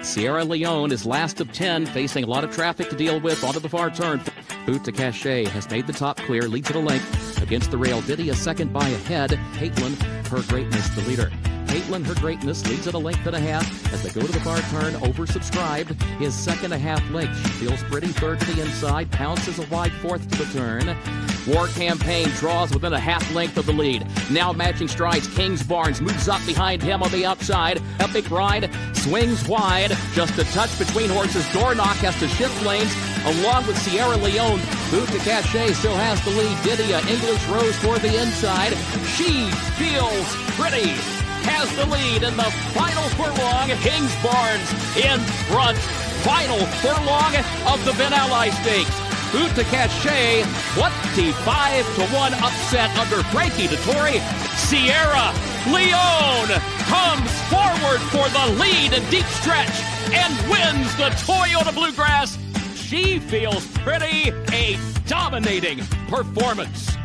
Sierra Leone is last of 10, facing a lot of traffic to deal with onto the far turn. Boot to Cachet has made the top clear, leads at a length. Against the rail, Diddy a second by a head. Caitlin, Her Greatness, the leader. Caitlin, Her Greatness, leads at a length and a half as they go to the far turn, oversubscribed. His second and a half length. She feels pretty, third to the inside, pounces a wide fourth to the turn. War Campaign draws within a half length of the lead. Now matching strides, Kings Barnes moves up behind him on the outside. Epic Ride swings wide, just a touch between horses. Door Knock has to shift lanes along with Sierra Leone. Boot to Cachet still has the lead. Didia, English Rose toward the inside. She Feels Pretty has the lead in the final furlong. Kings Barnes in front. Final furlong of the Ben Ally Stakes. Boot to Cachet, 25-1 upset under Frankie Dettori. Sierra Leone comes forward for the lead in deep stretch and wins the Toyota Bluegrass. She Feels Pretty, a dominating performance.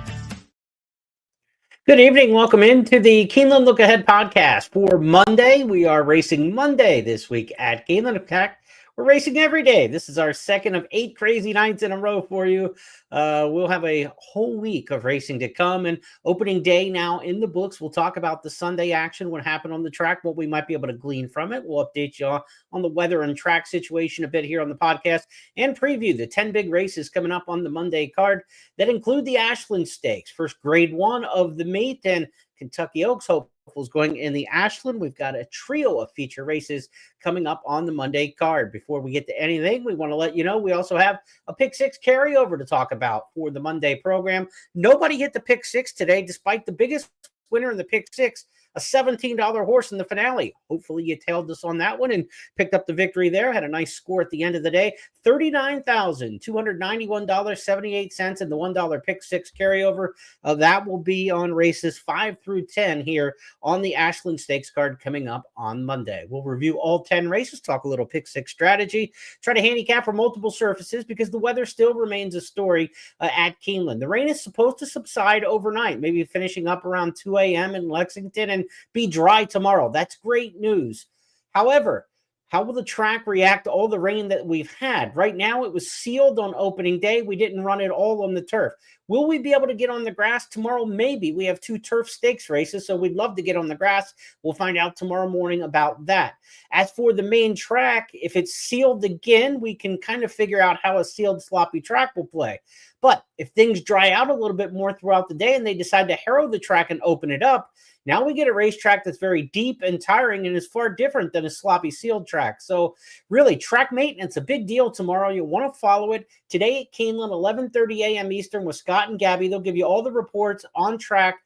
Good evening. Welcome into the Keeneland Look Ahead podcast for Monday. We are racing Monday this week at Keeneland. In fact, we're racing every day. This is our second of 8 crazy nights in a row for you. We'll have a whole week of racing to come, and opening day now in the books. We'll talk about the Sunday action, what happened on the track, what we might be able to glean from it. We'll update you on the weather and track situation a bit here on the podcast, and preview the 10 big races coming up on the Monday card that include the Ashland Stakes, first grade 1 of the meet, and Kentucky Oaks hopefuls going in the Ashland. We've got a trio of feature races coming up on the Monday card. Before we get to anything, we want to let you know we also have a Pick 6 carryover to talk about for the Monday program. Nobody hit the Pick 6 today, despite the biggest winner in the Pick 6, a $17 horse in the finale. Hopefully you tailed us on that one and picked up the victory there. Had a nice score at the end of the day. $39,291.78 in the $1 Pick 6 carryover. That will be on races 5 through 10 here on the Ashland Stakes card coming up on Monday. We'll review all 10 races, talk a little Pick 6 strategy, try to handicap for multiple surfaces because the weather still remains a story at Keeneland. The rain is supposed to subside overnight, maybe finishing up around 2 a.m. in Lexington and be dry tomorrow. That's great news. However, how will the track react to all the rain that we've had? Right now, it was sealed on opening day. We didn't run it all on the turf. Will we be able to get on the grass tomorrow? Maybe. We have 2 turf stakes races, so we'd love to get on the grass. We'll find out tomorrow morning about that. As for the main track, if it's sealed again, we can kind of figure out how a sealed sloppy track will play. But if things dry out a little bit more throughout the day and they decide to harrow the track and open it up, now we get a racetrack that's very deep and tiring and is far different than a sloppy sealed track. So really, track maintenance, a big deal tomorrow. You'll want to follow it. Today at Keeneland, 11:30 a.m. Eastern with Scott and Gabby. They'll give you all the reports on track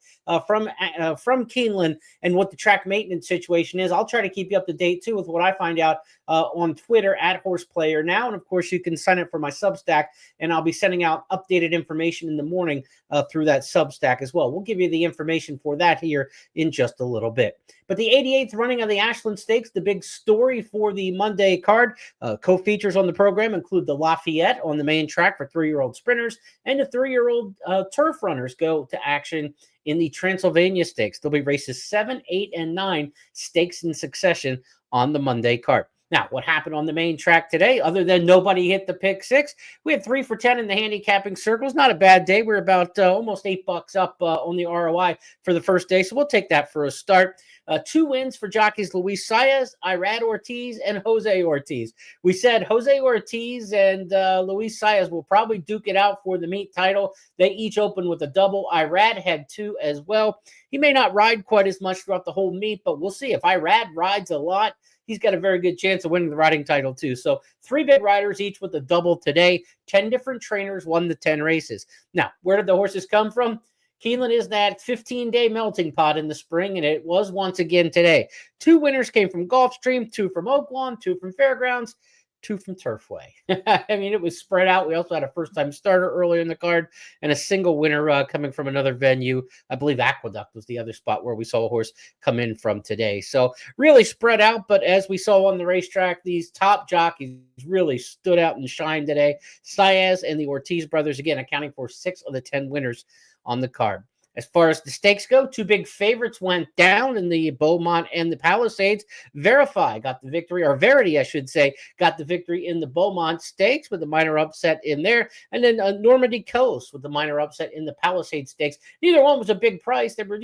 from Keeneland and what the track maintenance situation is. I'll try to keep you up to date, too, with what I find out on Twitter at HorsePlayer Now. And, of course, you can sign up for my Substack, and I'll be sending out updated information in the morning through that Substack as well. We'll give you the information for that here in just a little bit. But the 88th running of the Ashland Stakes, the big story for the Monday card. Co-features on the program include the Lafayette on the main track for 3-year-old sprinters, and the 3-year-old turf runners go to action in the Transylvania Stakes. There'll be races 7, 8, and 9 stakes in succession on the Monday card. Now, what happened on the main track today, other than nobody hit the Pick 6? We had 3 for 10 in the handicapping circles. Not a bad day. We're about almost $8 up on the ROI for the first day, so we'll take that for a start. 2 wins for jockeys Luis Saez, Irad Ortiz, and Jose Ortiz. We said Jose Ortiz and Luis Saez will probably duke it out for the meet title. They each opened with a double. Irad had 2 as well. He may not ride quite as much throughout the whole meet, but we'll see. If Irad rides a lot, he's got a very good chance of winning the riding title too. So 3 big riders, each with a double today. 10 different trainers won the 10 races. Now, where did the horses come from? Keeneland is that 15-day melting pot in the spring, and it was once again today. 2 winners came from Gulfstream, 2 from Oaklawn, 2 from Fairgrounds, 2 from Turfway. I mean, it was spread out. We also had a first-time starter earlier in the card and a single winner coming from another venue. I believe Aqueduct was the other spot where we saw a horse come in from today. So really spread out, but as we saw on the racetrack, these top jockeys really stood out and shined today. Saez and the Ortiz brothers, again, accounting for 6 of the 10 winners on the card. As far as the stakes go, two big favorites went down in the Beaumont and the Palisades. Verify got the victory, or Verity, I should say, got the victory in the Beaumont Stakes with the minor upset in there. And then Normandy Coast with the minor upset in the Palisades Stakes. Neither one was a big price. They were,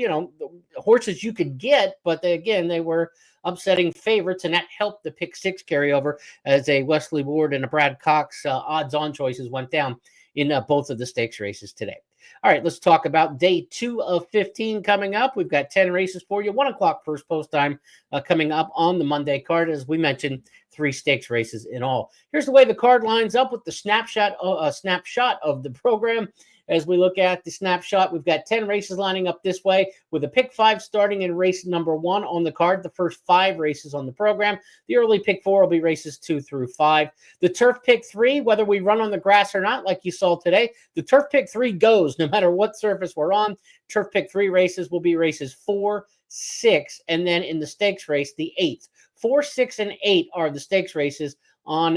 horses you could get, but they were upsetting favorites, and that helped the pick six carryover as a Wesley Ward and a Brad Cox odds-on choices went down in both of the stakes races today. All right, let's talk about day 2 of 15 coming up. We've got 10 races for you. 1 o'clock first post time coming up on the Monday card. As we mentioned, 3 stakes races in all. Here's the way the card lines up with the snapshot of the program. As we look at the snapshot, we've got 10 races lining up this way with a pick 5 starting in race number 1 on the card, the first 5 races on the program. The early pick 4 will be races 2 through 5. The turf pick 3, whether we run on the grass or not, like you saw today, the turf pick 3 goes no matter what surface we're on. Turf pick 3 races will be races 4, 6, and then in the stakes race, the 8th. 4, 6, and 8 are the stakes races on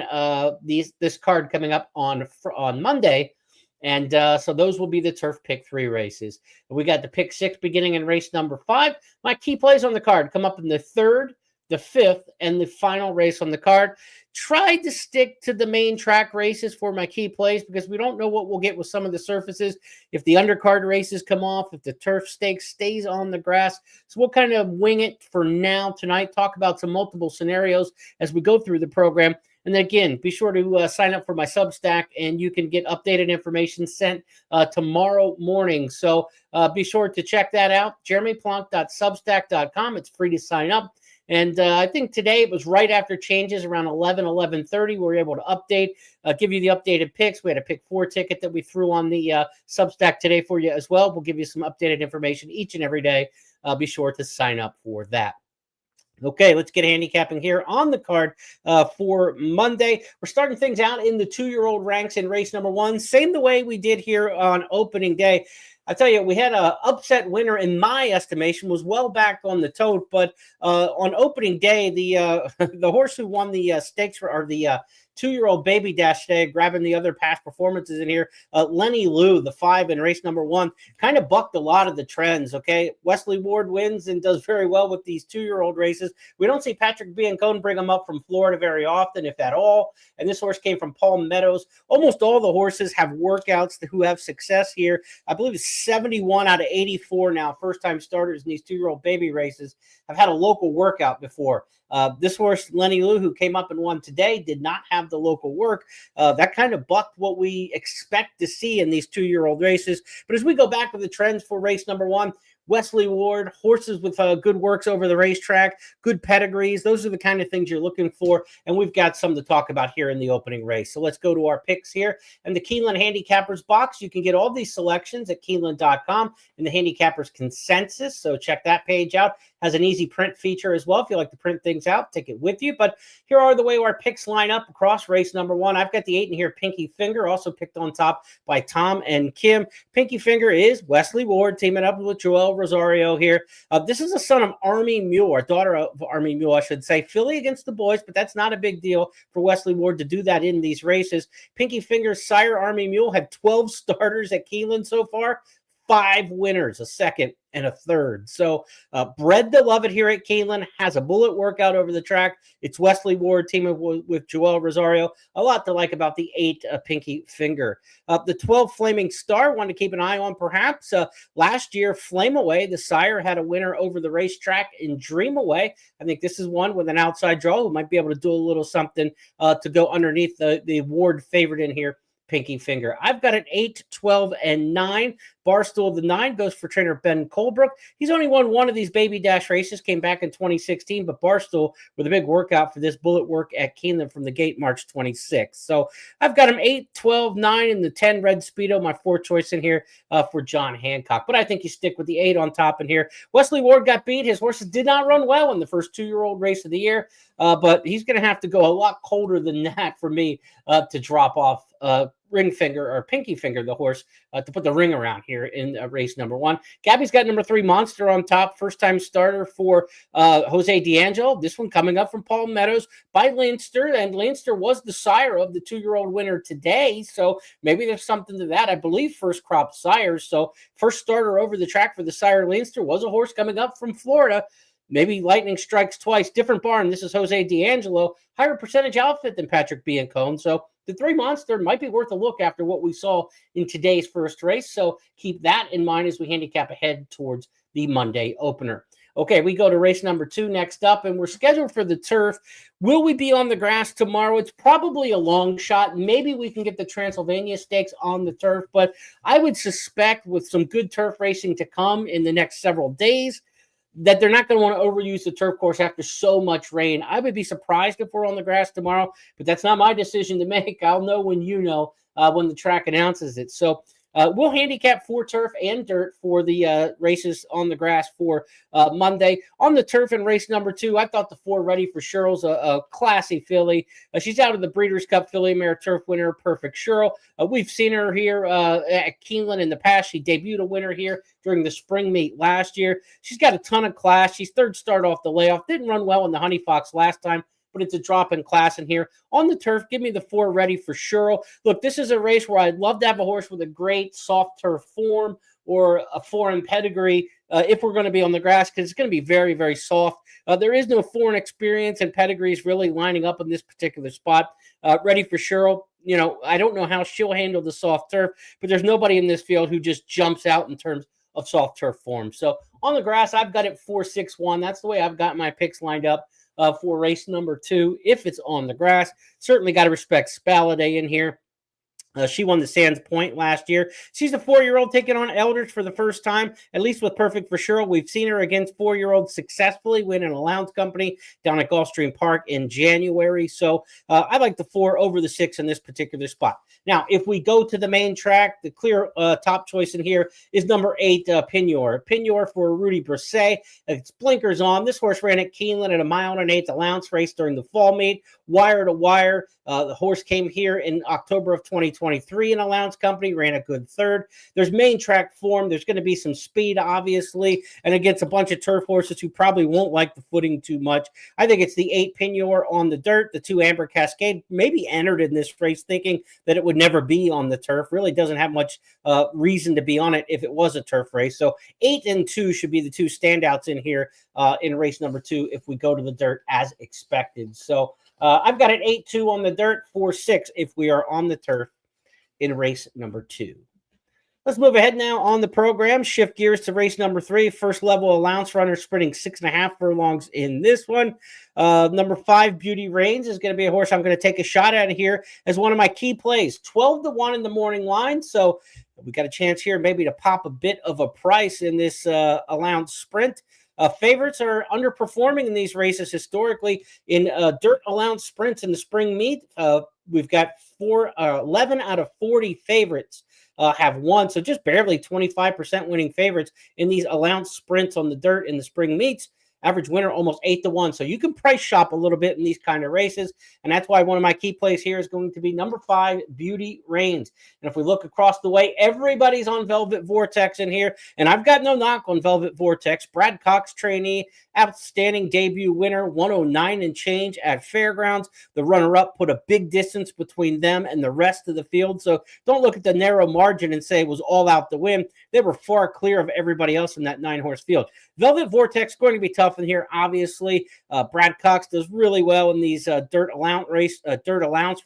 this card coming up on Monday. And so those will be the turf pick 3 races. We got the pick 6 beginning in race number 5. My key plays on the card come up in the 3rd, the 5th, and the final race on the card. Tried to stick to the main track races for my key plays because we don't know what we'll get with some of the surfaces. If the undercard races come off, if the turf stakes stays on the grass. So we'll kind of wing it for now tonight, talk about some multiple scenarios as we go through the program. And then again, be sure to sign up for my Substack, and you can get updated information sent tomorrow morning. So be sure to check that out, jeremyplonk.substack.com. It's free to sign up. And I think today it was right after changes around 11:30. We were able to update, give you the updated picks. We had a pick 4 ticket that we threw on the Substack today for you as well. We'll give you some updated information each and every day. Be sure to sign up for that. Okay, let's get handicapping here on the card for Monday. We're starting things out in the 2-year-old ranks in race number 1. Same the way we did here on opening day. I tell you, we had an upset winner in my estimation, was well back on the tote, but on opening day, the horse who won the stakes or the 2-year-old Baby Dash today, grabbing the other past performances in here. Lenny Lou, the 5 in race number 1, kind of bucked a lot of the trends, okay? Wesley Ward wins and does very well with these 2-year-old races. We don't see Patrick Biancone bring him up from Florida very often, if at all. And this horse came from Palm Meadows. Almost all the horses have workouts who have success here. I believe it's 71 out of 84 now, first-time starters in these 2-year-old baby races have had a local workout before. This horse, Lenny Lou, who came up and won today, did not have the local work. That kind of bucked what we expect to see in these 2-year-old races. But as we go back to the trends for race number 1, Wesley Ward, horses with good works over the racetrack, good pedigrees. Those are the kind of things you're looking for, and we've got some to talk about here in the opening race. So let's go to our picks here. And the Keeneland Handicappers box, you can get all these selections at Keeneland.com in the Handicappers Consensus, so check that page out. Has an easy print feature as well. If you like to print things out, take it with you. But here are the way our picks line up across race number 1. I've got the 8 in here, Pinky Finger, also picked on top by Tom and Kim. Pinky Finger is Wesley Ward teaming up with Joel Rosario here. This is a son of Army Mule, or daughter of Army Mule, I should say. Filly against the boys, but that's not a big deal for Wesley Ward to do that in these races. Pinky Finger's sire, Army Mule, had 12 starters at Keeneland so far. 5 winners, a second and a third. So bred to love it here at Keeneland, has a bullet workout over the track. It's Wesley Ward teaming with Joel Rosario. A lot to like about the 8 Pinky Finger. The 12 Flaming Star, one to keep an eye on perhaps. Last year, Flame Away, the sire, had a winner over the racetrack in Dream Away. I think this is one with an outside draw who might be able to do a little something to go underneath the Ward favorite in here, Pinky Finger. I've got an 8, 12, and 9. Barstool, the 9, goes for trainer Ben Colebrook. He's only won one of these Baby Dash races, came back in 2016, but Barstool with a big workout for this bullet work at Keeneland from the gate March 26th. So I've got him 8, 12, 9, and the 10 Red Speedo, my 4th choice in here for John Hancock. But I think you stick with the 8 on top in here. Wesley Ward got beat. His horses did not run well in the first 2-year-old race of the year, but he's going to have to go a lot colder than that for me to drop off ring finger or pinky finger the horse to put the ring around here in race number 1. Gabby's got number 3 Monster on top, first-time starter for Jose D'Angelo. This one coming up from Paul Meadows by Leinster, and Leinster was the sire of the 2-year-old winner today, so maybe there's something to that. I believe first crop sires, so first starter over the track for the sire Leinster was a horse coming up from Florida. Maybe lightning strikes twice. Different barn. This is Jose D'Angelo. Higher percentage outfit than Patrick Biancone. So the 3 Monster might be worth a look after what we saw in today's first race. So keep that in mind as we handicap ahead towards the Monday opener. Okay, we go to race number 2 next up, and we're scheduled for the turf. Will we be on the grass tomorrow? It's probably a long shot. Maybe we can get the Transylvania Stakes on the turf, but I would suspect with some good turf racing to come in the next several days, that they're not going to want to overuse the turf course after so much rain. I would be surprised if we're on the grass tomorrow, but that's not my decision to make. I'll know when you know, when the track announces it. So we'll handicap for turf and dirt for the races on the grass for Monday. On the turf in race number 2, I thought the 4 Ready for Cheryl's a classy filly. She's out of the Breeders' Cup Filly Mare Turf winner, Perfect Cheryl. We've seen her here at Keeneland in the past. She debuted a winner here during the spring meet last year. She's got a ton of class. She's third start off the layoff. Didn't run well in the Honey Fox last time, but it's a drop in class in here. On the turf, give me the 4 Ready for Cheryl. Look, this is a race where I'd love to have a horse with a great soft turf form or a foreign pedigree if we're going to be on the grass, because it's going to be very, very soft. There is no foreign experience and pedigrees really lining up in this particular spot. Ready for Cheryl, you know, I don't know how she'll handle the soft turf, but there's nobody in this field who just jumps out in terms of soft turf form. So on the grass, I've got it 4-6-1. That's the way I've got my picks lined up for race number 2. If it's on the grass, certainly got to respect Spaladay in here. She won the Sands Point last year. She's a 4-year-old taking on Eldridge for the first time, at least with Perfect for Cheryl. We've seen her against 4-year-olds successfully win an allowance company down at Gulfstream Park in January. So I like the 4 over the 6 in this particular spot. Now, if we go to the main track, the clear top choice in here is number 8, Pinyor. Pinyor for Rudy Brisset. It's blinkers on. This horse ran at Keeneland at a 1.125 allowance race during the fall meet, wire to wire. The horse came here in October of 2023 in allowance company, ran a good third. There's main track form. There's going to be some speed, obviously, and against a bunch of turf horses who probably won't like the footing too much. I think it's the 8 Pinyor on the dirt. The 2 Amber Cascade maybe entered in this race thinking that it would never be on the turf. Really doesn't have much reason to be on it if it was a turf race. So 8 and 2 should be the 2 standouts in here in race number 2 if we go to the dirt as expected. So I've got it 8-2 on the dirt, 4-6 if we are on the turf in race number 2. Let's move ahead now on the program. Shift gears to race number 3. First level allowance runner sprinting 6.5 furlongs in this one. Number 5, Beauty Reigns, is going to be a horse I'm going to take a shot at here as one of my key plays. 12-1 in the morning line. So we got a chance here maybe to pop a bit of a price in this allowance sprint. Favorites are underperforming in these races historically. In dirt allowance sprints in the spring meet, we've got 11 out of 40 favorites have won. So just barely 25% winning favorites in these allowance sprints on the dirt in the spring meets. Average winner almost 8-1. So you can price shop a little bit in these kind of races. And that's why one of my key plays here is going to be number 5, Beauty Reigns. And if we look across the way, everybody's on Velvet Vortex in here. And I've got no knock on Velvet Vortex. Brad Cox trainee, outstanding debut winner, 109 and change at Fairgrounds. The runner-up put a big distance between them and the rest of the field. So don't look at the narrow margin and say it was all out to win. They were far clear of everybody else in that 9-horse field. Velvet Vortex going to be tough in here, obviously. Brad Cox does really well in these dirt allowance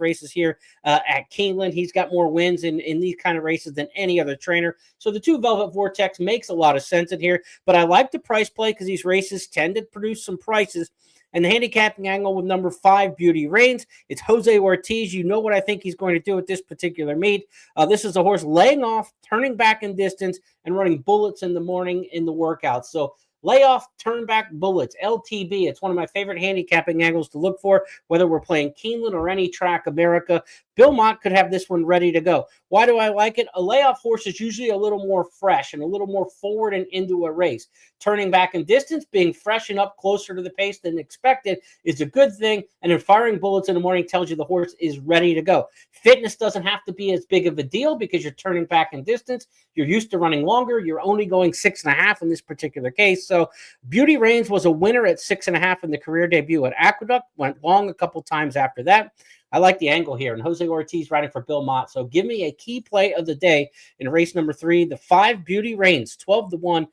races here at Keeneland. He's got more wins in these kind of races than any other trainer. So the 2 Velvet Vortex makes a lot of sense in here, but I like the price play because these races tend to produce some prices. And the handicapping angle with number 5, Beauty Reigns, it's Jose Ortiz. You know what I think he's going to do at this particular meet. This is a horse laying off, turning back in distance, and running bullets in the morning in the workout. So layoff, turn back, bullets, LTB. It's one of my favorite handicapping angles to look for, whether we're playing Keeneland or any track America. Bill Mott could have this one ready to go. Why do I like it? A layoff horse is usually a little more fresh and a little more forward and into a race. Turning back in distance, being fresh and up closer to the pace than expected is a good thing. And then firing bullets in the morning tells you the horse is ready to go. Fitness doesn't have to be as big of a deal because you're turning back in distance. You're used to running longer. You're only going 6.5 in this particular case. So Beauty Reigns was a winner at 6.5 in the career debut at Aqueduct. Went long a couple times after that. I like the angle here. And Jose Ortiz riding for Bill Mott. So give me a key play of the day in race number 3. The 5 Beauty Reigns, 12-1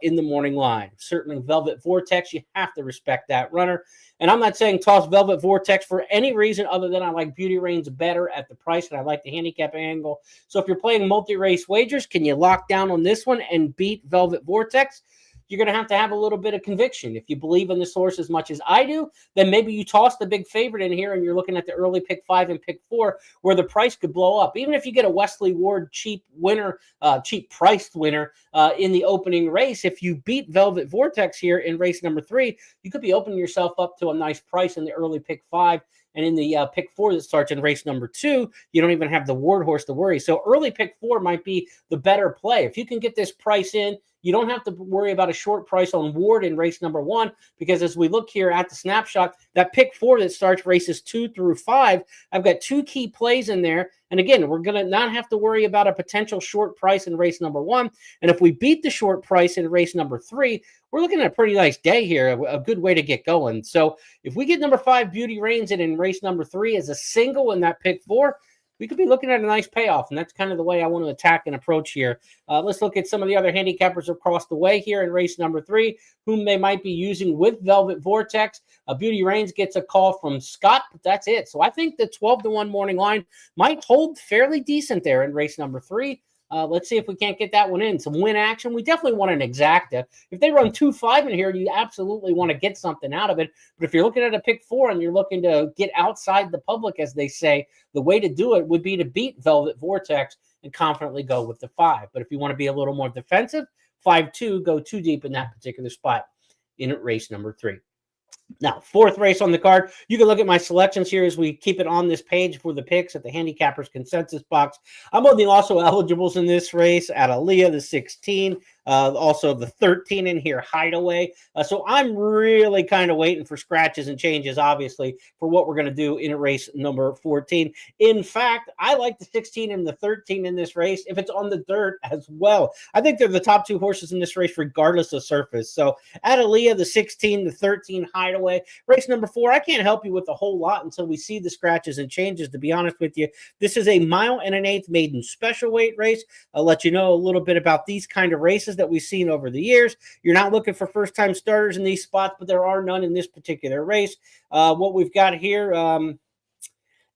in the morning line. Certainly Velvet Vortex. You have to respect that runner. And I'm not saying toss Velvet Vortex for any reason other than I like Beauty Reigns better at the price and I like the handicap angle. So if you're playing multi-race wagers, can you lock down on this one and beat Velvet Vortex? You're going to have a little bit of conviction. If you believe in this horse as much as I do, then maybe you toss the big favorite in here and you're looking at the early pick 5 and pick 4 where the price could blow up. Even if you get a Wesley Ward cheap priced winner in the opening race, if you beat Velvet Vortex here in race number 3, you could be opening yourself up to a nice price in the early pick 5. And in the pick 4 that starts in race number 2, you don't even have the Ward horse to worry. So early pick 4 might be the better play. If you can get this price in, you don't have to worry about a short price on Ward in race number 1, because as we look here at the snapshot, that pick 4 that starts races 2 through 5, I've got 2 key plays in there. And again, we're going to not have to worry about a potential short price in race number 1. And if we beat the short price in race number 3, we're looking at a pretty nice day here, a good way to get going. So if we get number 5 Beauty Reigns in race number 3 as a single in that pick 4, we could be looking at a nice payoff, and that's kind of the way I want to attack and approach here. Let's look at some of the other handicappers across the way here in race number 3, whom they might be using with Velvet Vortex. Beauty Reigns gets a call from Scott, but that's it. So I think the 12-1 morning line might hold fairly decent there in race number 3. Let's see if we can't get that one in. Some win action. We definitely want an exacta. If they run 2-5 in here, you absolutely want to get something out of it. But if you're looking at a pick 4 and you're looking to get outside the public, as they say, the way to do it would be to beat Velvet Vortex and confidently go with the 5. But if you want to be a little more defensive, 5-2, go too deep in that particular spot in race number 3. Now, 4th race on the card. You can look at my selections here as we keep it on this page for the picks at the Handicappers Consensus box. I'm holding also eligibles in this race at Aaliyah, the 16. Also the 13 in here, Hideaway. So I'm really kind of waiting for scratches and changes, obviously, for what we're going to do in race number 14. In fact, I like the 16 and the 13 in this race if it's on the dirt as well. I think they're the top 2 horses in this race regardless of surface. So at Aaliyah, the 16, the 13, Hideaway. Race number 4, I can't help you with a whole lot until we see the scratches and changes, to be honest with you. This is a 1 1/8 maiden special weight race. I'll let you know a little bit about these kind of races that we've seen over the years. You're not looking for first-time starters in these spots, but there are none in this particular race. What we've got here,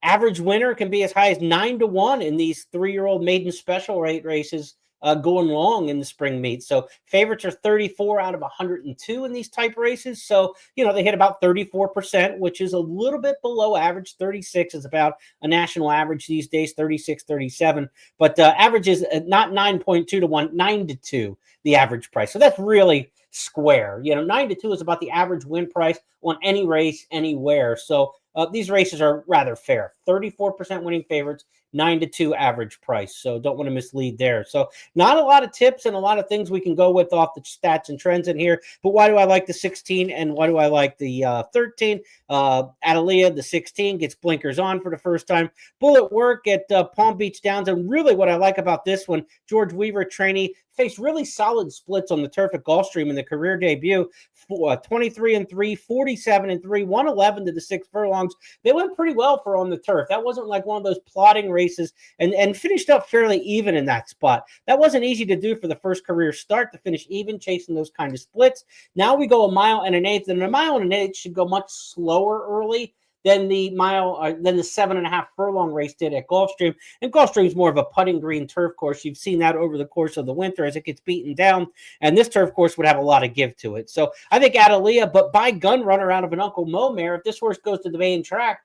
average winner can be as high as 9-1 in these 3-year-old maiden special weight races going long in the spring meet. So favorites are 34 out of 102 in these type races. So, they hit about 34%, which is a little bit below average. 36 is about a national average these days, 36, 37. But average is not 9.2 to 1, 9-2, the average price. So that's really square. 9-2 is about the average win price on any race anywhere. So these races are rather fair. 34% winning favorites, 9-2 average price. So don't want to mislead there. So not a lot of tips and a lot of things we can go with off the stats and trends in here. But why do I like the 16 and why do I like the 13? Aaliyah, the 16, gets blinkers on for the first time. Bullet work at Palm Beach Downs. And really what I like about this one, George Weaver, trainee, faced really solid splits on the turf at Gulfstream in the career debut. 23-3, 47-3, 111 to the 6 furlongs. They went pretty well for on the turf. That wasn't like one of those plodding races, and finished up fairly even in that spot. That wasn't easy to do for the first career start, to finish even chasing those kind of splits. Now we go 1 1/8, and a 1 1/8 should go much slower early than the 7.5 furlong race did at Gulfstream. And Gulfstream's more of a putting green turf course. You've seen that over the course of the winter as it gets beaten down. And this turf course would have a lot of give to it. So I think Aaliyah, but by gun runner out of an Uncle Mo mare, if this horse goes to the main track,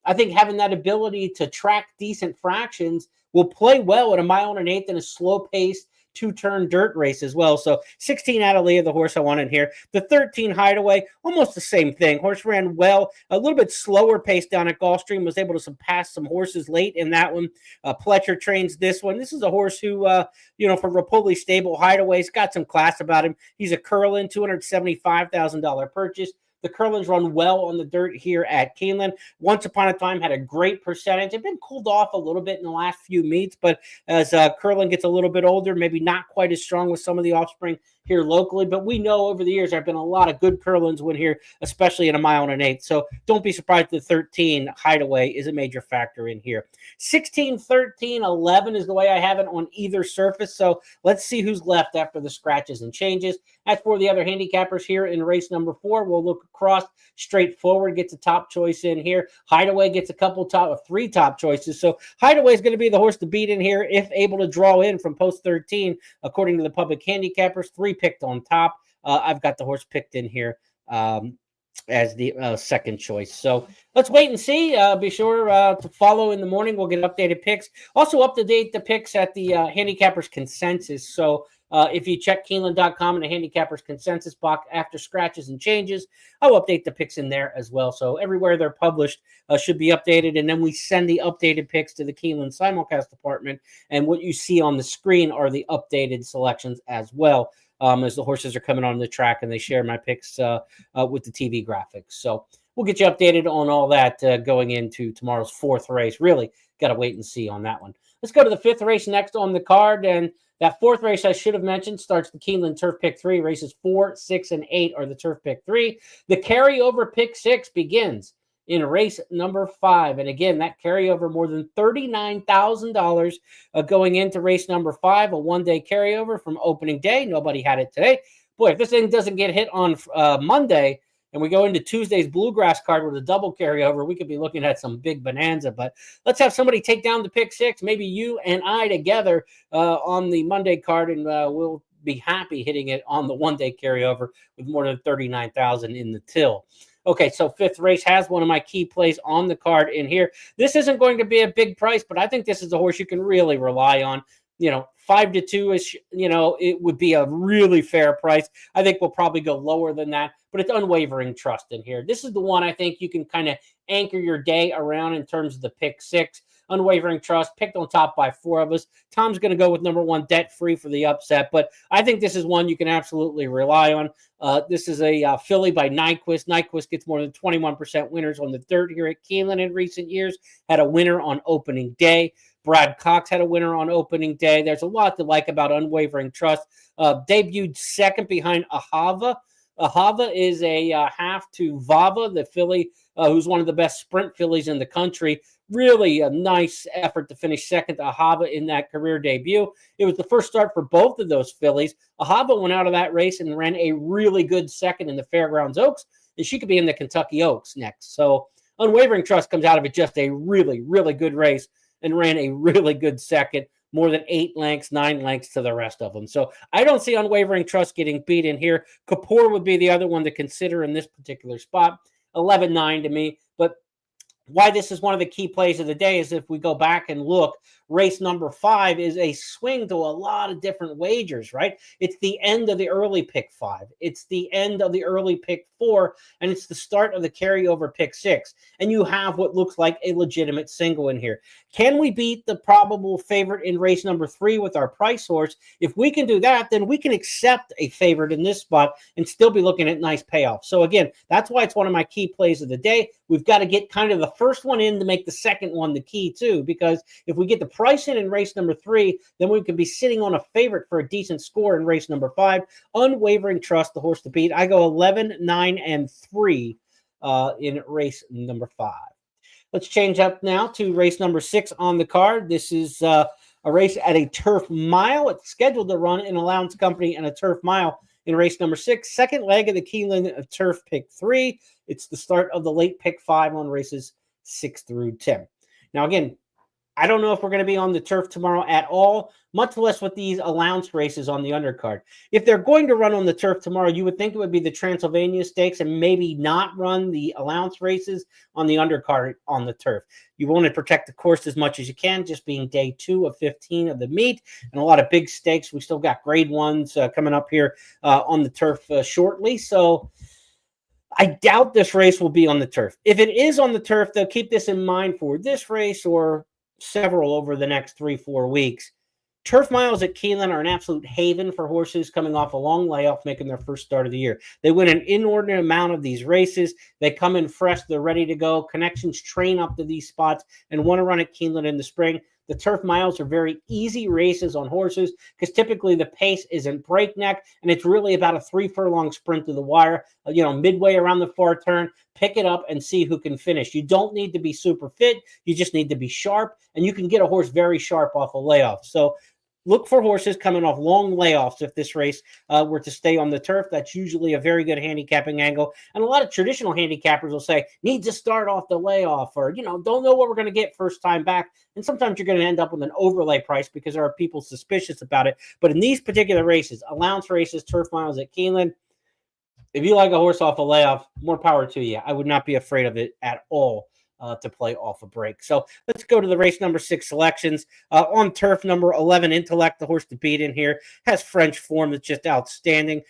I think having that ability to track decent fractions will play well at 1 1/8 in a slow-paced two-turn dirt race as well. So 16 Adelia, the horse I want in here. The 13 Hideaway, almost the same thing. Horse ran well, a little bit slower pace down at Gulfstream, was able to pass some horses late in that one. Pletcher trains this one. This is a horse who, for Rapoli Stable, Hideaway's got some class about him. He's a Curlin, $275,000 purchase. The Curlins run well on the dirt here at Keeneland. Once upon a time, had a great percentage. They've been cooled off a little bit in the last few meets, but as Curlin gets a little bit older, maybe not quite as strong with some of the offspring here locally. But we know over the years there have been a lot of good Curlins win here, especially in a 1 1/8. So don't be surprised the 13 Hideaway is a major factor in here. 16, 13, 11 is the way I have it on either surface. So let's see who's left after the scratches and changes. As for the other handicappers here in race number 4, we'll look across. Straightforward gets a top choice in here. Hideaway gets three top choices. So Hideaway is going to be the horse to beat in here if able to draw in from post 13, according to the public handicappers. 3 picked on top. I've got the horse picked in here as the second choice. So let's wait and see. Be sure to follow in the morning. We'll get updated picks. Also up to date the picks at the handicappers consensus. So if you check Keeneland.com in the handicappers consensus box after scratches and changes, I'll update the picks in there as well. So everywhere they're published should be updated. And then we send the updated picks to the Keeneland simulcast department. And what you see on the screen are the updated selections as well. As the horses are coming on the track, and they share my picks with the TV graphics. So we'll get you updated on all that going into tomorrow's 4th race. Really got to wait and see on that one. Let's go to the 5th race next on the card. And that 4th race I should have mentioned starts the Keeneland Turf Pick 3. Races 4, 6, and 8 are the Turf Pick 3. The carryover Pick 6 begins in race number 5. And again, that carryover more than $39,000 going into race number 5, a one-day carryover from opening day. Nobody had it today. Boy, if this thing doesn't get hit on Monday and we go into Tuesday's Bluegrass card with a double carryover, we could be looking at some big bonanza. But let's have somebody take down the Pick 6, maybe you and I together on the Monday card, and we'll be happy hitting it on the one-day carryover with more than $39,000 in the till. Okay, so 5th race has one of my key plays on the card in here. This isn't going to be a big price, but I think this is a horse you can really rely on. 5-2-ish, it would be a really fair price. I think we'll probably go lower than that, but it's Unwavering Trust in here. This is the one I think you can kind of anchor your day around in terms of the Pick 6. Unwavering Trust, picked on top by 4 of us. Tom's going to go with number 1, Debt Free, for the upset, but I think this is one you can absolutely rely on. This is a filly by Nyquist. Nyquist gets more than 21% winners on the dirt here at Keeneland in recent years. Had a winner on opening day. Brad Cox had a winner on opening day. There's a lot to like about Unwavering Trust. Debuted second behind Ahava. Ahava is a half to Vava, the filly who's one of the best sprint fillies in the country. Really a nice effort to finish second to Ahava in that career debut. It was the first start for both of those fillies. Ahava went out of that race and ran a really good second in the Fairgrounds Oaks, and she could be in the Kentucky Oaks next. So Unwavering Trust comes out of it just a really, really good race and ran a really good second, more than 8 lengths, 9 lengths to the rest of them. So I don't see Unwavering Trust getting beat in here. Kapoor would be the other one to consider in this particular spot. 11-9 to me, but why this is one of the key plays of the day is if we go back and look, race number 5 is a swing to a lot of different wagers, right? It's the end of the early Pick 5. It's the end of the early Pick 4, and it's the start of the carryover Pick 6. And you have what looks like a legitimate single in here. Can we beat the probable favorite in race number 3 with our price horse? If we can do that, then we can accept a favorite in this spot and still be looking at nice payoffs. So again, that's why it's one of my key plays of the day. We've got to get kind of the first one in to make the second one the key too, because if we get the price in race number 3, then we could be sitting on a favorite for a decent score in race number 5. Unwavering Trust, the horse to beat. I go 11, 9, and 3 in race number 5. Let's change up now to race number 6 on the card. This is a race at a turf mile. It's scheduled to run in Allowance Company and a turf mile in race number 6. Second leg of the Keeneland Turf Pick 3. It's the start of the late Pick 5 on races 6 through 10. Now, again, I don't know if we're going to be on the turf tomorrow at all, much less with these allowance races on the undercard. If they're going to run on the turf tomorrow, you would think it would be the Transylvania Stakes and maybe not run the allowance races on the undercard on the turf. You want to protect the course as much as you can, just being day 2 of 15 of the meet, and a lot of big stakes. We still got grade ones coming up here on the turf shortly. So I doubt this race will be on the turf. If it is on the turf, they'll keep this in mind for this race or several over the next 3-4 weeks. Turf miles at Keeneland are an absolute haven for horses coming off a long layoff, making their first start of the year. They win an inordinate amount of these races. They come in fresh. They're ready to go. Connections train up to these spots and want to run at Keeneland in the spring. The turf miles are very easy races on horses because typically the pace isn't breakneck, and it's really about a 3-furlong sprint to the wire, midway around the far turn. Pick it up and see who can finish. You don't need to be super fit. You just need to be sharp, and you can get a horse very sharp off a layoff. So look for horses coming off long layoffs if this race were to stay on the turf. That's usually a very good handicapping angle. And a lot of traditional handicappers will say, need to start off the layoff, or, don't know what we're going to get first time back. And sometimes you're going to end up with an overlay price because there are people suspicious about it. But in these particular races, allowance races, turf miles at Keeneland, if you like a horse off a layoff, more power to you. I would not be afraid of it at all. To play off a break. So let's go to the race number 6 selections. On turf, number 11, Intellect, the horse to beat in here, has French form that's just outstanding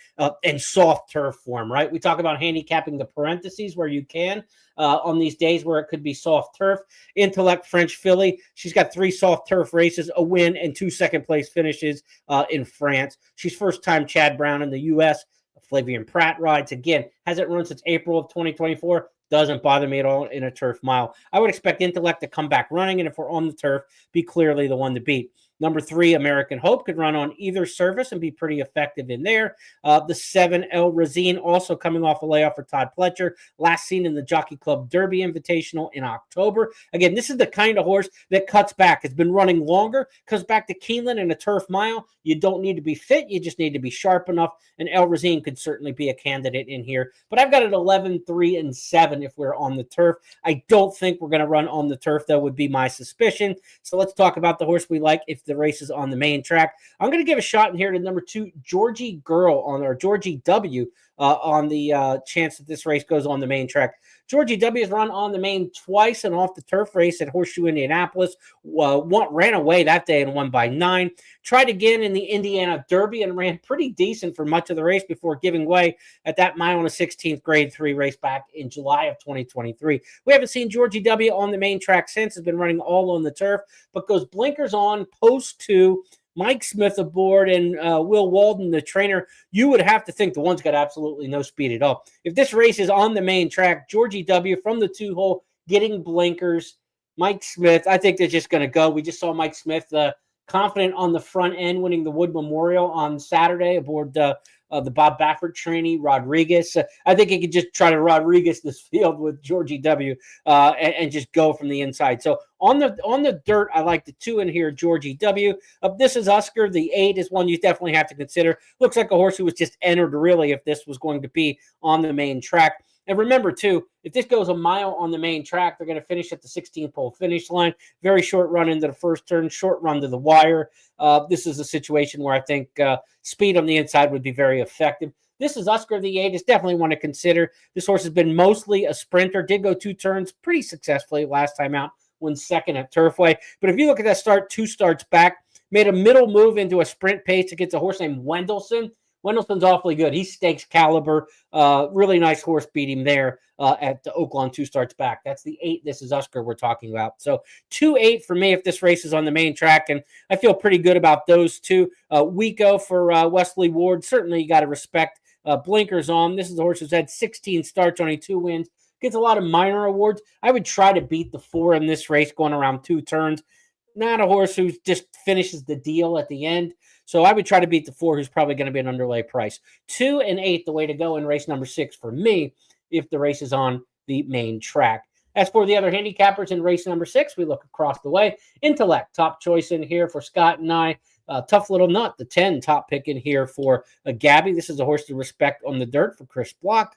and soft turf form, right? We talk about handicapping the parentheses where you can on these days where it could be soft turf. Intellect, French filly. She's got 3 soft turf races, a win, and 2 second-place finishes in France. She's first-time Chad Brown in the U.S. Flavian Pratt rides. Again, hasn't run since April of 2024. Doesn't bother me at all in a turf mile. I would expect Intellect to come back running, and if we're on the turf, be clearly the one to beat. Number 3, American Hope, could run on either surface and be pretty effective in there. The 7, El Razine, also coming off a layoff for Todd Pletcher, last seen in the Jockey Club Derby Invitational in October. Again, this is the kind of horse that cuts back. It's been running longer, comes back to Keeneland in a turf mile. You don't need to be fit. You just need to be sharp enough, and El Razine could certainly be a candidate in here. But I've got it 11, 3, and 7 if we're on the turf. I don't think we're going to run on the turf. That would be my suspicion. So let's talk about the horse we like if the race is on the main track. I'm going to give a shot in here to number 2, Georgie Girl, Georgie W, on the chance that this race goes on the main track. Georgie W has run on the main twice and off the turf race at Horseshoe Indianapolis. Ran away that day and won by 9. Tried again in the Indiana Derby and ran pretty decent for much of the race before giving way at that mile and a 16th grade 3 race back in July of 2023. We haven't seen Georgie W on the main track since. Has been running all on the turf, but goes blinkers on post 2. Mike Smith aboard and Will Walden, the trainer. You would have to think the one's got absolutely no speed at all. If this race is on the main track, Georgie W from the 2-hole getting blinkers. Mike Smith, I think they're just going to go. We just saw Mike Smith confident on the front end, winning the Wood Memorial on Saturday aboard the Bob Baffert trainee, Rodriguez. I think he could just try to Rodriguez this field with Georgie W and just go from the inside. So on the dirt, I like the 2 in here, Georgie W. This is Oscar. The 8 is one you definitely have to consider. Looks like a horse who was just entered, really, if this was going to be on the main track. And remember, too, if this goes a mile on the main track, they're going to finish at the 16th pole finish line. Very short run into the first turn, short run to the wire. This is a situation where I think speed on the inside would be very effective. This is Oscar. The 8 is definitely one to consider. This horse has been mostly a sprinter. Did go 2 turns pretty successfully last time out. Won second at Turfway. But if you look at that start, 2 starts back, made a middle move into a sprint pace against a horse named Wendelson. Wendelson's awfully good. He's stakes caliber. Really nice horse beat him there at the Oaklawn 2 starts back. That's the 8. This is Oscar we're talking about. So 2-8 for me if this race is on the main track, and I feel pretty good about those 2. Wico for Wesley Ward. Certainly you got to respect blinkers on. This is a horse who's had 16 starts, only 2 wins. Gets a lot of minor awards. I would try to beat the 4 in this race going around 2 turns. Not a horse who just finishes the deal at the end. So I would try to beat the 4, who's probably going to be an underlay price. 2 and 8, the way to go in race number 6 for me, if the race is on the main track. As for the other handicappers in race number 6, we look across the way. Intellect, top choice in here for Scott and I. Tough Little Nut, the 10, top pick in here for Gabby. This is a horse to respect on the dirt for Chris Block.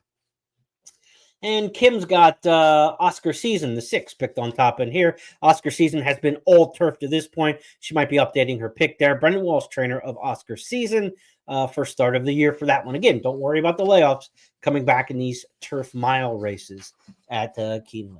And Kim's got Oscar Season, the 6, picked on top in here. Oscar Season has been all turf to this point. She might be updating her pick there. Brendan Walsh, trainer of Oscar Season, first start of the year for that one. Again, don't worry about the layoffs coming back in these turf mile races at Keeneland.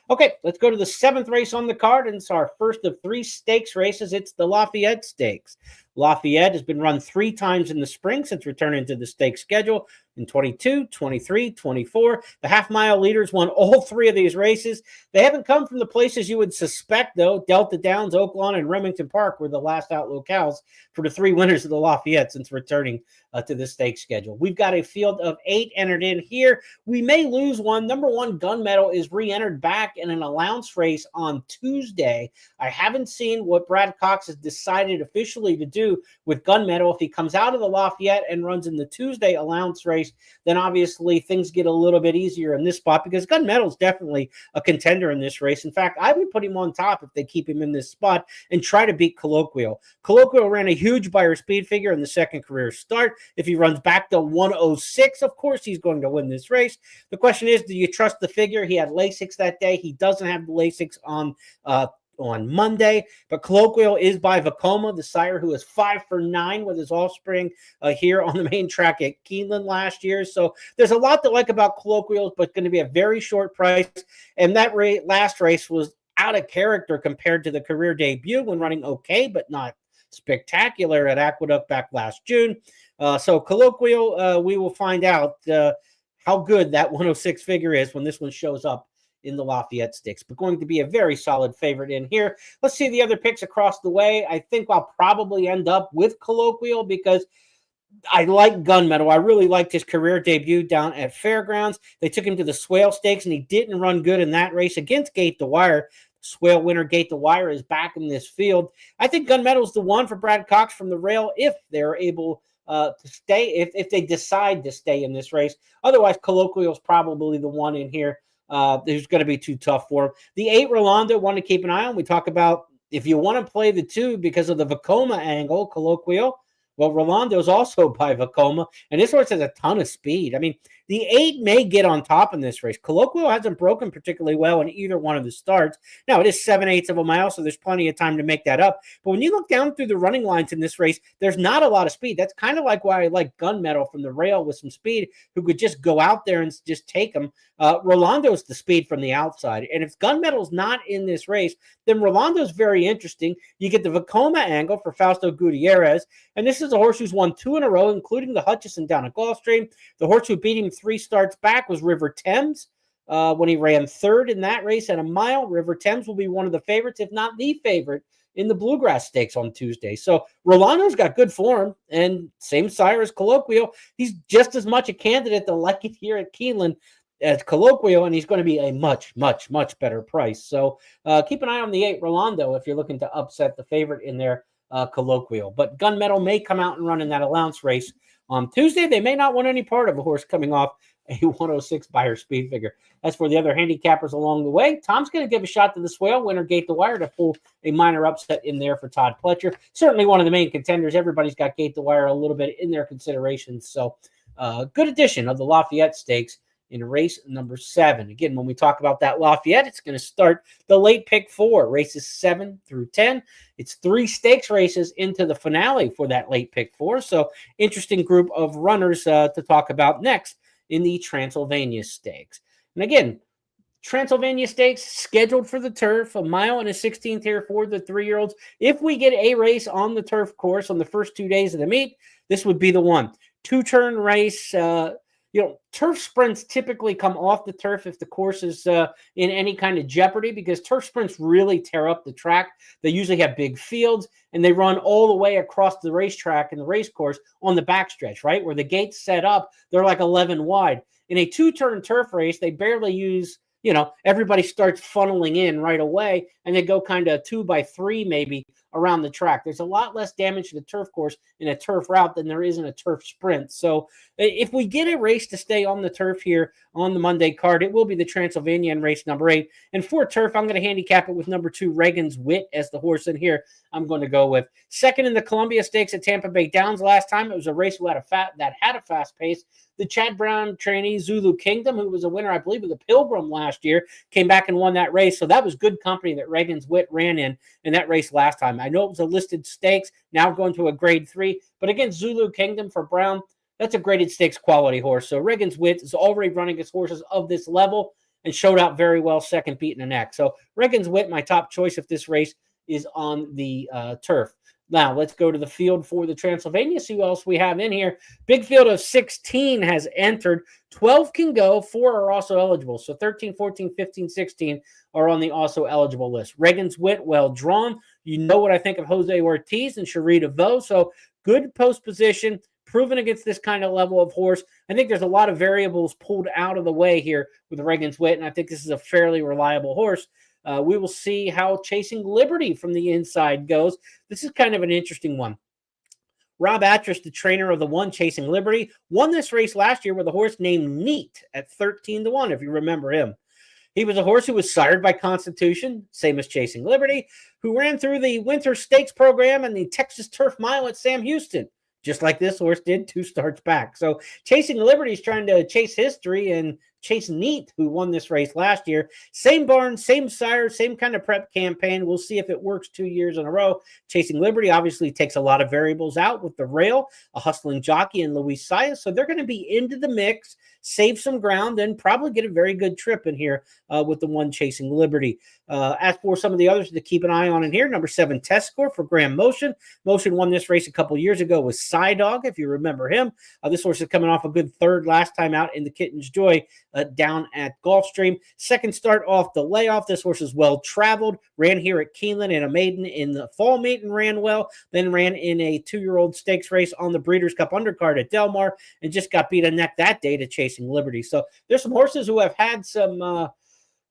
Okay, let's go to the 7th race on the card, and it's our first of 3 stakes races. It's the Lafayette Stakes. Lafayette has been run 3 times in the spring since returning to the stakes schedule in 22, 23, 24. The half-mile leaders won all 3 of these races. They haven't come from the places you would suspect, though. Delta Downs, Oaklawn, and Remington Park were the last out locales for the 3 winners of the Lafayette since returning to the stakes schedule. We've got a field of 8 entered in here. We may lose one. Number 1, Gunmetal, is re-entered back in an allowance race on Tuesday. I haven't seen what Brad Cox has decided officially to do with Gunmetal. If he comes out of the Lafayette and runs in the Tuesday allowance race, then obviously things get a little bit easier in this spot because Gunmetal is definitely a contender in this race. In fact, I would put him on top if they keep him in this spot and try to beat Colloquial. Colloquial ran a huge Beyer speed figure in the second career start. If he runs back to 106, of course he's going to win this race. The question is, do you trust the figure? He had Lasix that day. He doesn't have the Lasix on Monday, but Colloquial is by Vacoma, the sire who is 5 for 9 with his offspring here on the main track at Keeneland last year. So there's a lot to like about Colloquials, but going to be a very short price. And that last race was out of character compared to the career debut when running okay, but not spectacular at Aqueduct back last June. So Colloquial, we will find out how good that 106 figure is when this one shows up in the Lafayette Stakes, but going to be a very solid favorite in here. Let's see the other picks across the way. I think I'll probably end up with Colloquial because I like Gunmetal. I really liked his career debut down at Fairgrounds. They took him to the Swale Stakes, and he didn't run good in that race against Gate the Wire. Swale winner Gate the Wire is back in this field. I think Gunmetal's the one for Brad Cox from the rail if they're able to stay, if they decide to stay in this race. Otherwise, Colloquial's probably the one in here. There's going to be too tough for him. The 8 Rolando, one to keep an eye on. We talk about if you want to play the 2 because of the Vacoma angle, Colloquial. Well, Rolando is also by Vacoma, and this horse has a ton of speed. I mean, the 8 may get on top in this race. Colloquial hasn't broken particularly well in either one of the starts. Now, it is 7/8 of a mile, so there's plenty of time to make that up. But when you look down through the running lines in this race, there's not a lot of speed. That's kind of like why I like Gunmetal from the rail with some speed, who could just go out there and just take them. Rolando's the speed from the outside. And if Gunmetal's not in this race, then Rolando's very interesting. You get the Vacoma angle for Fausto Gutierrez. And this is a horse who's won 2 in a row, including the Hutchison down at Gulfstream. The horse who beat him 3 starts back was River Thames when he ran 3rd in that race at a mile. River Thames will be one of the favorites, if not the favorite, in the Bluegrass Stakes on Tuesday. So Rolando's got good form, and same sire as Colloquial. He's just as much a candidate to like it here at Keeneland as Colloquial, and he's going to be a much, much, much better price. So keep an eye on the 8 Rolando if you're looking to upset the favorite in there, Colloquial. But Gunmetal may come out and run in that allowance race on Tuesday. They may not want any part of a horse coming off a 106 Beyer speed figure. As for the other handicappers along the way, Tom's going to give a shot to the Swale winner, Gate the Wire, to pull a minor upset in there for Todd Pletcher. Certainly one of the main contenders. Everybody's got Gate the Wire a little bit in their considerations. So good addition of the Lafayette Stakes in race number 7. Again, when we talk about that Lafayette, it's going to start the late pick 4, races 7 through 10. It's 3 stakes races into the finale for that late pick 4. So interesting group of runners to talk about next in the Transylvania Stakes. And again, Transylvania Stakes scheduled for the turf, 1 mile and a 16th here for the 3-year-olds. If we get a race on the turf course on the first 2 days of the meet, this would be the one. 2-turn race. Turf sprints typically come off the turf if the course is in any kind of jeopardy, because turf sprints really tear up the track. They usually have big fields, and they run all the way across the racetrack and the race course on the backstretch, right? Where the gates set up, they're like 11 wide. In a 2-turn turf race, they barely use, everybody starts funneling in right away, and they go kind of 2 by 3 maybe around the track. There's a lot less damage to the turf course in a turf route than there is in a turf sprint. So if we get a race to stay on the turf here on the Monday card, it will be the Transylvania in race number 8. And for turf, I'm going to handicap it with number 2, Reagan's Wit, as the horse in here I'm going to go with. Second in the Columbia Stakes at Tampa Bay Downs last time. It was a race that had a fast pace. The Chad Brown trainee, Zulu Kingdom, who was a winner, I believe, of the Pilgrim last year, came back and won that race. So that was good company that Reagan's Wit ran in that race last time. I know it was a listed stakes, now going to a grade 3. But again, Zulu Kingdom for Brown, that's a graded stakes quality horse. So Reagan's Wit is already running his horses of this level and showed out very well, second beating the neck. So Reagan's Wit, my top choice if this race is on the turf. Now, let's go to the field for the Transylvania, see what else we have in here. Big field of 16 has entered. 12 can go. 4 are also eligible. So 13, 14, 15, 16 are on the also eligible list. Reagan's Wit, well drawn. You know what I think of Jose Ortiz and Cherie DeVoe. So good post position, proven against this kind of level of horse. I think there's a lot of variables pulled out of the way here with Reagan's Wit, and I think this is a fairly reliable horse. We will see how Chasing Liberty from the inside goes. This is kind of an interesting one. Rob Atras, the trainer of the one Chasing Liberty, won this race last year with a horse named Neat at 13-1, if you remember him. He was a horse who was sired by Constitution, same as Chasing Liberty, who ran through the Winter Stakes program and the Texas Turf Mile at Sam Houston, just like this horse did 2 starts back. So Chasing Liberty is trying to chase history and chase Neat, who won this race last year. Same barn, same sire, same kind of prep campaign. We'll see if it works 2 years in a row. Chasing Liberty obviously takes a lot of variables out with the rail, a hustling jockey in Luis Saez. So they're going to be into the mix, save some ground, and probably get a very good trip in here with the one Chasing Liberty. As for some of the others to keep an eye on in here, number 7, Test Score for Graham Motion. Motion won this race a couple years ago with Dog, if you remember him. This horse is coming off a good third last time out in the Kitten's Joy down at Gulfstream. Second start off the layoff. This horse is well traveled. Ran here at Keeneland in a maiden in the fall maiden, ran well. Then ran in a 2-year-old stakes race on the Breeders' Cup undercard at Del Mar and just got beat a neck that day to Chasing Liberty. So there's some horses who have had some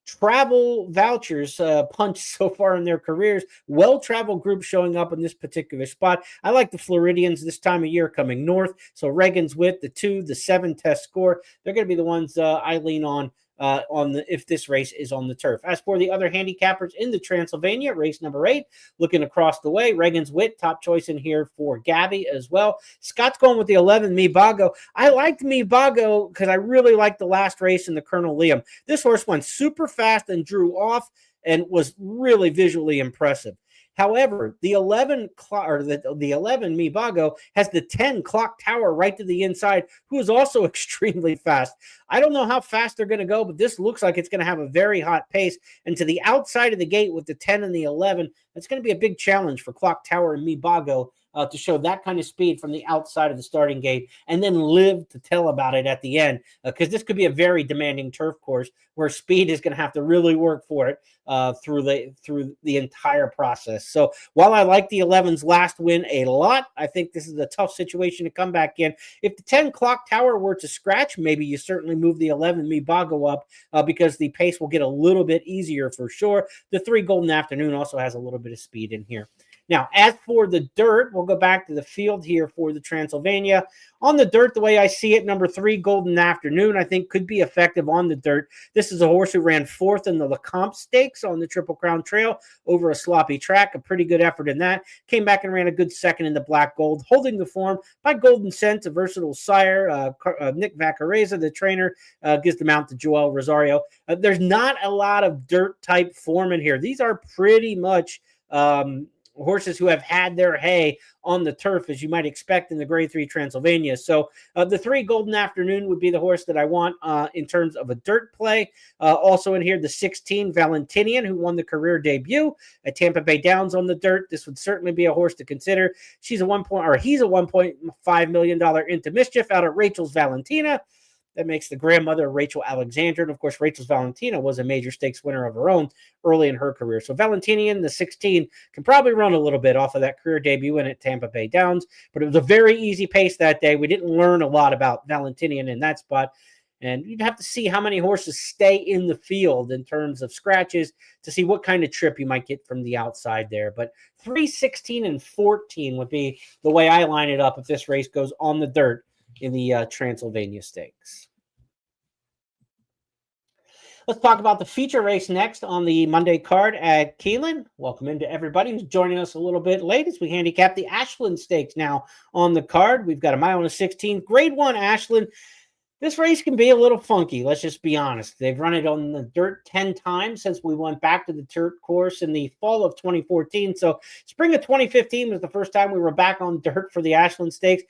travel vouchers punched so far in their careers. Well-traveled group showing up in this particular spot. I like the Floridians this time of year coming north. So Reagan's Wit, the 2, the 7 Test Score. They're going to be the ones I lean on if this race is on the turf. As for the other handicappers in the Transylvania, race number 8, looking across the way, Reagan's Wit, top choice in here for Gabby as well. Scott's going with the 11, Mibago. I liked Mibago because I really liked the last race in the Colonel Liam. This horse went super fast and drew off and was really visually impressive. However, the 11 Mibago has the 10 Clock Tower right to the inside, who is also extremely fast. I don't know how fast they're going to go, but this looks like it's going to have a very hot pace. And to the outside of the gate with the 10 and the 11, that's going to be a big challenge for Clock Tower and Mibago to show that kind of speed from the outside of the starting gate and then live to tell about it at the end, because this could be a very demanding turf course where speed is going to have to really work for it through the entire process. So while I like the 11's last win a lot, I think this is a tough situation to come back in. If the 10 Clock Tower were to scratch, maybe you certainly move the 11 Mibago up because the pace will get a little bit easier for sure. The 3 Golden Afternoon also has a little bit of speed in here. Now, as for the dirt, we'll go back to the field here for the Transylvania. On the dirt, the way I see it, number 3, Golden Afternoon, I think could be effective on the dirt. This is a horse who ran 4th in the Lecomte Stakes on the Triple Crown Trail over a sloppy track. A pretty good effort in that. Came back and ran a good 2nd in the Black Gold, holding the form by Golden Scent, a versatile sire. Nick Vacareza, the trainer, gives the mount to Joel Rosario. There's not a lot of dirt-type form in here. These are pretty much horses who have had their hay on the turf, as you might expect in the Grade 3 Transylvania. So the 3 Golden Afternoon would be the horse that I want in terms of a dirt play. Also in here, the 16 Valentinian, who won the career debut at Tampa Bay Downs on the dirt. This would certainly be a horse to consider. He's a $1.5 million into mischief out of Rachel's Valentina. That makes the grandmother of Rachel Alexander. And, of course, Rachel's Valentina was a major stakes winner of her own early in her career. So Valentinian, the 16, can probably run a little bit off of that career debut win at Tampa Bay Downs. But it was a very easy pace that day. We didn't learn a lot about Valentinian in that spot. And you'd have to see how many horses stay in the field in terms of scratches to see what kind of trip you might get from the outside there. But 3, 16, and 14 would be the way I line it up if this race goes on the dirt in the Transylvania Stakes. Let's talk about the feature race next on the Monday card at Keeneland. Welcome into everybody who's joining us a little bit late as we handicap the Ashland Stakes now on the card. We've got a mile and a 16, Grade 1 Ashland. This race can be a little funky. Let's just be honest. They've run it on the dirt 10 times since we went back to the dirt course in the fall of 2014. So spring of 2015 was the first time we were back on dirt for the Ashland Stakes.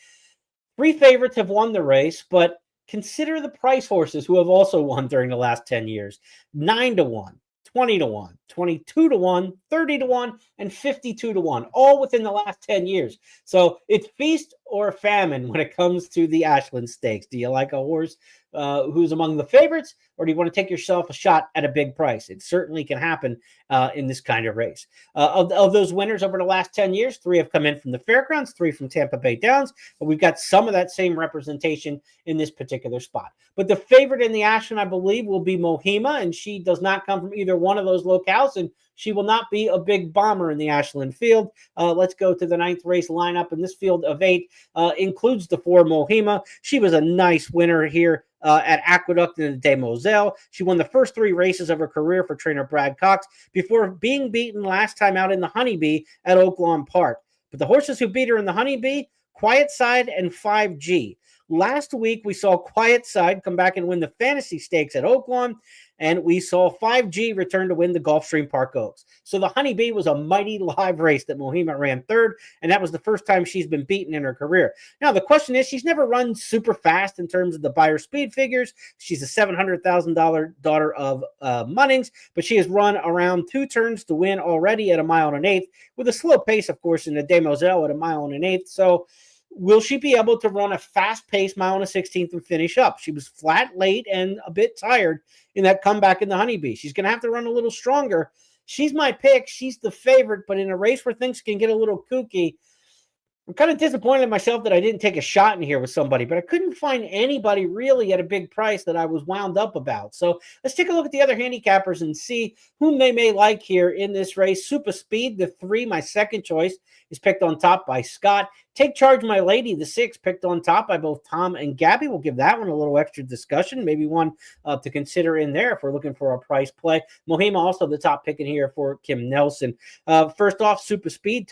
3 favorites have won the race, but consider the price horses who have also won during the last 10 years. 9-1. 20-1, 22-1, 30-1, and 52-1, all within the last 10 years. So it's feast or famine when it comes to the Ashland Stakes. Do you like a horse who's among the favorites, or do you want to take yourself a shot at a big price? It certainly can happen in this kind of race. Of those winners over the last 10 years, 3 have come in from the Fairgrounds, 3 from Tampa Bay Downs, but we've got some of that same representation in this particular spot. But the favorite in the Ashland, I believe, will be Mohima, and she does not come from either one of those locales, and she will not be a big bomber in the Ashland field. Let's go to the 9th race lineup, and this field of 8 includes the 4 Mohima. She was a nice winner here at Aqueduct in the Des Moselle. She won the first 3 races of her career for trainer Brad Cox before being beaten last time out in the Honeybee at Oaklawn Park. But the horses who beat her in the Honeybee, Quiet Side and 5G. Last week, we saw Quiet Side come back and win the Fantasy Stakes at Oaklawn, and we saw 5G return to win the Gulfstream Park Oaks. So the Honeybee was a mighty live race that Mohima ran 3rd, and that was the first time she's been beaten in her career. Now, the question is, she's never run super fast in terms of the buyer speed figures. She's a $700,000 daughter of Munnings, but she has run around 2 turns to win already at 1 1/8, with a slow pace, of course, in the Des Moselle at 1 1/8. So will she be able to run a fast-paced 1 1/16 and finish up? She was flat late and a bit tired in that comeback in the Honeybee. She's going to have to run a little stronger. She's my pick. She's the favorite, but in a race where things can get a little kooky, I'm kind of disappointed in myself that I didn't take a shot in here with somebody, but I couldn't find anybody really at a big price that I was wound up about. So let's take a look at the other handicappers and see whom they may like here in this race. Super Speed, the 3, my second choice, is picked on top by Scott. Take Charge My Lady, the 6, picked on top by both Tom and Gabby. We'll give that one a little extra discussion, maybe one to consider in there if we're looking for a price play. Mohima also the top pick in here for Kim Nelson. First off, Super Speed,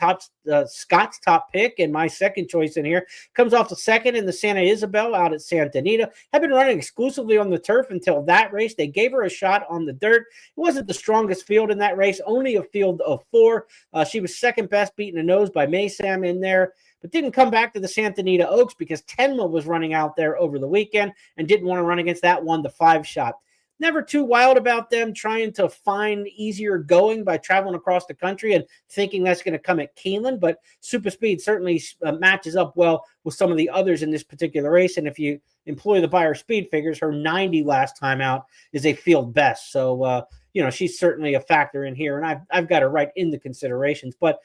Scott's top pick, and my second choice in here comes off the 2nd in the Santa Isabel out at Santa Anita. Had been running exclusively on the turf until that race. They gave her a shot on the dirt. It wasn't the strongest field in that race, only a field of 4. She was second best, beating a nose by Maysam in there, but didn't come back to the Santa Anita Oaks because Tenma was running out there over the weekend and didn't want to run against that 1-5 shot. Never too wild about them trying to find easier going by traveling across the country and thinking that's going to come at Keeneland, but Super Speed certainly matches up well with some of the others in this particular race, and if you employ the buyer speed figures, her 90 last time out is a field best. So, she's certainly a factor in here, and I've got her right in the considerations, but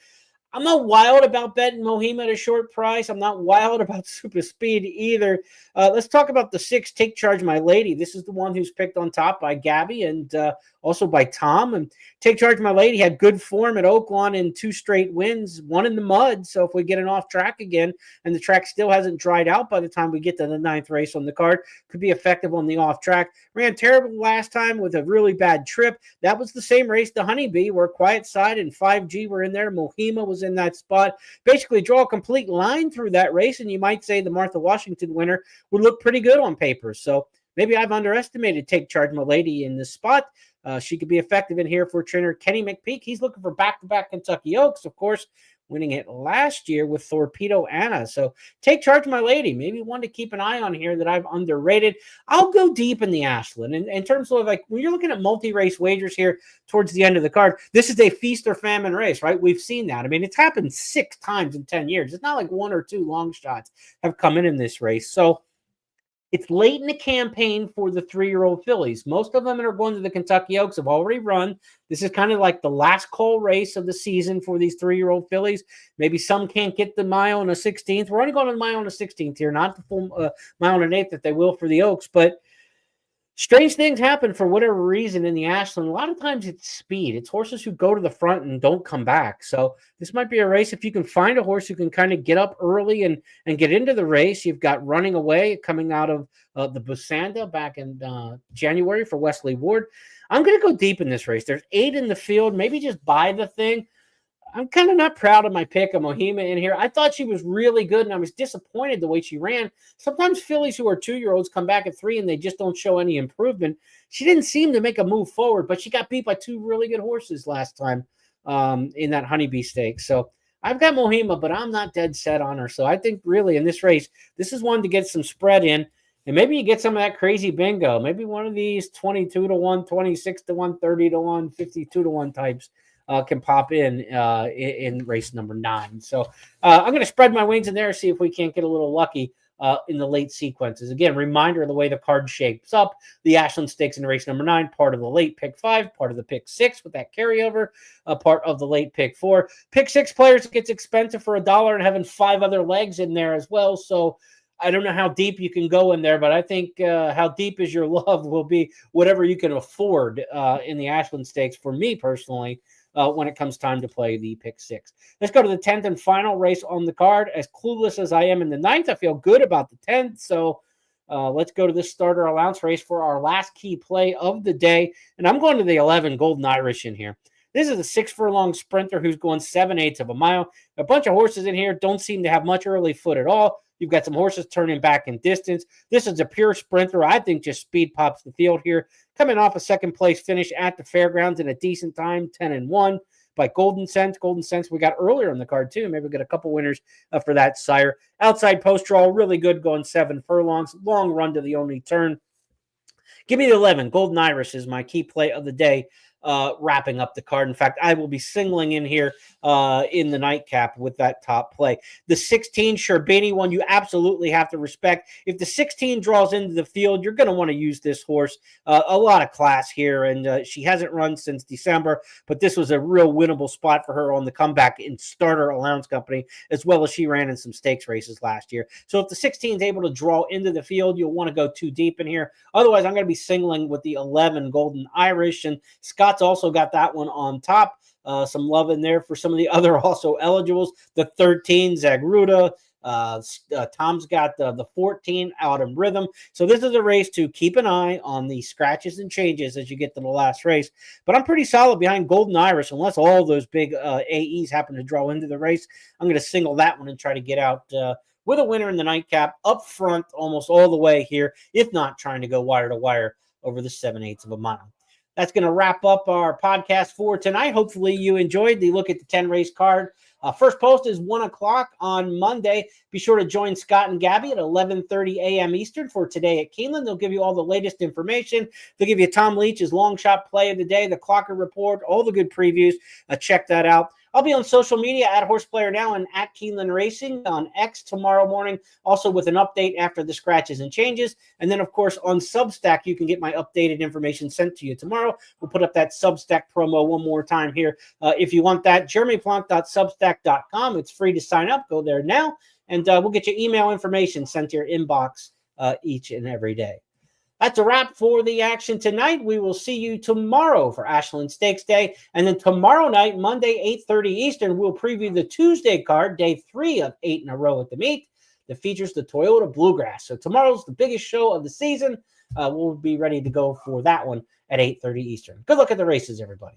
I'm not wild about betting Mohima at a short price. I'm not wild about Super Speed either. Let's talk about the 6, Take Charge My Lady. This is the one who's picked on top by Gabby and also by Tom. And Take Charge My Lady had good form at Oaklawn in 2 straight wins, 1 in the mud. So if we get an off track again and the track still hasn't dried out by the time we get to the 9th race on the card, could be effective on the off track. Ran terrible last time with a really bad trip. That was the same race, the Honeybee, where Quiet Side and 5G were in there. Mohima was in that spot. Basically draw a complete line through that race, and you might say the Martha Washington winner would look pretty good on paper. So maybe I've underestimated Take Charge My Lady in this spot. She could be effective in here for trainer Kenny McPeak. He's looking for back-to-back Kentucky Oaks, of course, winning it last year with Torpedo Anna. So Take Charge My Lady, maybe one to keep an eye on here that I've underrated. I'll go deep in the Ashland. In terms of when you're looking at multi-race wagers here towards the end of the card, this is a feast or famine race, right? We've seen that. I mean, it's happened 6 times in 10 years. It's not like 1 or 2 long shots have come in this race. So it's late in the campaign for the 3-year-old fillies. Most of them that are going to the Kentucky Oaks have already run. This is kind of like the last call race of the season for these 3-year-old fillies. Maybe some can't get the mile and a 16th. We're only going to the mile and a 16th here, not the full mile and an 8th that they will for the Oaks. But strange things happen for whatever reason in the Ashland. A lot of times it's speed. It's horses who go to the front and don't come back. So this might be a race if you can find a horse who can kind of get up early and get into the race. You've got Running Away coming out of the Busanda back in January for Wesley Ward. I'm going to go deep in this race. There's 8 in the field. Maybe just buy the thing. I'm kind of not proud of my pick of Mohima in here. I thought she was really good, and I was disappointed the way she ran. Sometimes fillies who are 2-year-olds come back at 3 and they just don't show any improvement. She didn't seem to make a move forward, but she got beat by 2 really good horses last time in that Honeybee Stakes. So I've got Mohima, but I'm not dead set on her. So I think really in this race, this is one to get some spread in. And maybe you get some of that crazy bingo. Maybe one of these 22-1, 26-1, 30-1, 52-1 types can pop in race number 9. So I'm going to spread my wings in there, see if we can't get a little lucky in the late sequences. Again, reminder of the way the card shapes up. The Ashland Stakes in race number 9, part of the late pick 5, part of the pick 6 with that carryover, part of the late pick 4. Pick 6 players gets expensive for $1 and having 5 other legs in there as well. So I don't know how deep you can go in there, but I think how deep is your love will be whatever you can afford in the Ashland Stakes for me personally. When it comes time to play the pick 6. Let's go to the 10th and final race on the card. As clueless as I am in the 9th, I feel good about the 10th. So let's go to this starter allowance race for our last key play of the day. And I'm going to the 11 Golden Irish in here. This is a 6 furlong sprinter who's going 7/8 of a mile. A bunch of horses in here don't seem to have much early foot at all. You've got some horses turning back in distance. This is a pure sprinter. I think just speed pops the field here. Coming off a second place finish at the fairgrounds in a decent time, 10-1 by Golden Sense. Golden Sense we got earlier on the card too. Maybe we'll get a couple winners for that sire. Outside post draw, really good, going 7 furlongs. Long run to the only turn. Give me the 11. Golden Irish is my key play of the day. Wrapping up the card. In fact, I will be singling in here in the nightcap with that top play. The 16 Sherbini one, you absolutely have to respect. If the 16 draws into the field, you're going to want to use this horse. A lot of class here, and she hasn't run since December, but this was a real winnable spot for her on the comeback in Starter Allowance Company, as well as she ran in some stakes races last year. So if the 16 is able to draw into the field, you'll want to go too deep in here. Otherwise, I'm going to be singling with the 11 Golden Irish, and Scott's also got that one on top. Some love in there for some of the other also eligibles. The 13 Zagruda. Tom's got the 14 Autumn Rhythm. So this is a race to keep an eye on the scratches and changes as you get to the last race. But I'm pretty solid behind Golden Irish, unless all those big AEs happen to draw into the race. I'm going to single that one and try to get out with a winner in the nightcap up front almost all the way here, if not trying to go wire to wire over the 7/8 of a mile. That's going to wrap up our podcast for tonight. Hopefully you enjoyed the look at the 10 race card. First post is 1 o'clock on Monday. Be sure to join Scott and Gabby at 11:30 a.m. Eastern for Today at Keeneland. They'll give you all the latest information. They'll give you Tom Leach's long shot play of the day, the Clocker Report, all the good previews. Check that out. I'll be on social media at Horseplayer Now and at Keeneland Racing on X tomorrow morning, also with an update after the scratches and changes. And then, of course, on Substack, you can get my updated information sent to you tomorrow. We'll put up that Substack promo one more time here. If you want that, jeremyplonk.substack.com. It's free to sign up. Go there now, and we'll get you email information sent to your inbox each and every day. That's a wrap for the action tonight. We will see you tomorrow for Ashland Stakes Day. And then tomorrow night, Monday, 8:30 Eastern, we'll preview the Tuesday card, day 3 of 8 in a row at the meet, that features the Toyota Bluegrass. So tomorrow's the biggest show of the season. We'll be ready to go for that one at 8:30 Eastern. Good luck at the races, everybody.